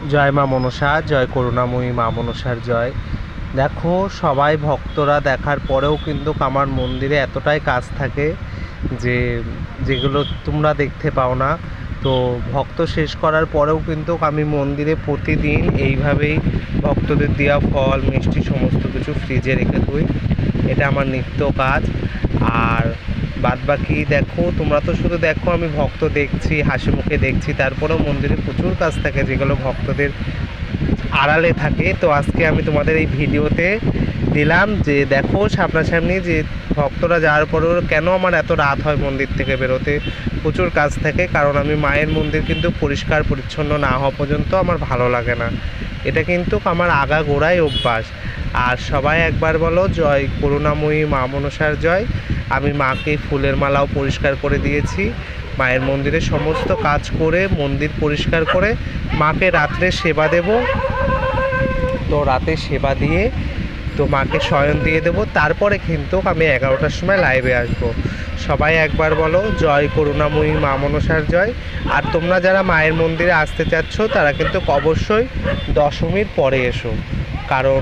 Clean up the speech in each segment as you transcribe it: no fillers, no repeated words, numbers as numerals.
জয় মা মনসা, জয় করুণাময়ী মা মনসার জয়। দেখো, সবাই ভক্তরা দেখার পরেও কিন্তু আমার মন্দিরে এতটাই কাজ থাকে যে যেগুলো তোমরা দেখতে পাও না। তো ভক্ত শেষ করার পরেও কিন্তু আমি মন্দিরে প্রতিদিন এইভাবেই ভক্তদের দেওয়া ফল মিষ্টি সমস্ত কিছু ফ্রিজে রেখে দিই। এটা আমার নিত্য কাজ। আর বাদবাকি দেখো, তোমরা তো শুধু দেখো আমি ভক্ত দেখছি, হাসি মুখে দেখছি, তারপরেও মন্দিরে প্রচুর কাজ থাকে যেগুলো ভক্তদের আড়ালে থাকে। তো আজকে আমি তোমাদের এই ভিডিওতে দিলাম যে দেখো সামনাসামনি যে ভক্তরা যাওয়ার পরেও কেন আমার এত রাত হয় মন্দির থেকে বেরোতে। প্রচুর কাজ থাকে, কারণ আমি মায়ের মন্দির কিন্তু পরিষ্কার পরিচ্ছন্ন না হওয়া পর্যন্ত আমার ভালো লাগে না। এটা কিন্তু আমার আগাগোড়াই অভ্যাস। আর সবাই একবার বলো জয় করুণাময়ী মা মনসার জয়। আমি মাকে ফুলের মালাও পরিষ্কার করে দিয়েছি। মায়ের মন্দিরে সমস্ত কাজ করে মন্দির পরিষ্কার করে মাকে রাত্রে সেবা দেব। তো রাতে সেবা দিয়ে তো মাকে শয়ন দিয়ে দেবো, তারপরে কিন্তু আমি 11টার সময় লাইভে আসবো। সবাই একবার বলো জয় করুণাময়ী মা মনসার জয়। আর তোমরা যারা মায়ের মন্দিরে আসতে চাচ্ছ তারা কিন্তু অবশ্যই দশমীর পরে এসো, কারণ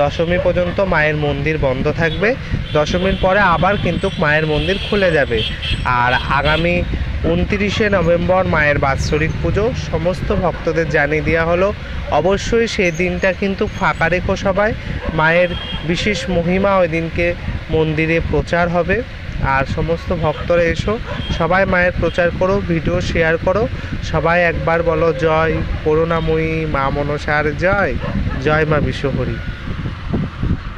দশমী পর্যন্ত মায়ের মন্দির বন্ধ থাকবে। দশমীর পরে আবার কিন্তু মায়ের মন্দির খুলে যাবে। আর আগামী 29শে নভেম্বর মায়ের বাৎসরিক পুজো সমস্ত ভক্তদের জানিয়ে দেওয়া হলো। অবশ্যই সেই দিনটা কিন্তু ফাঁকা রেখো সবাই। মায়ের বিশেষ মহিমা ওই দিনকে মন্দিরে প্রচার হবে। আর সমস্ত ভক্তরা এসো, সবাই মায়ের প্রচার করো, ভিডিও শেয়ার করো। সবাই একবার বলো জয় করুণাময়ী মা মনসার জয়। জয় মা বিশ্বহরি।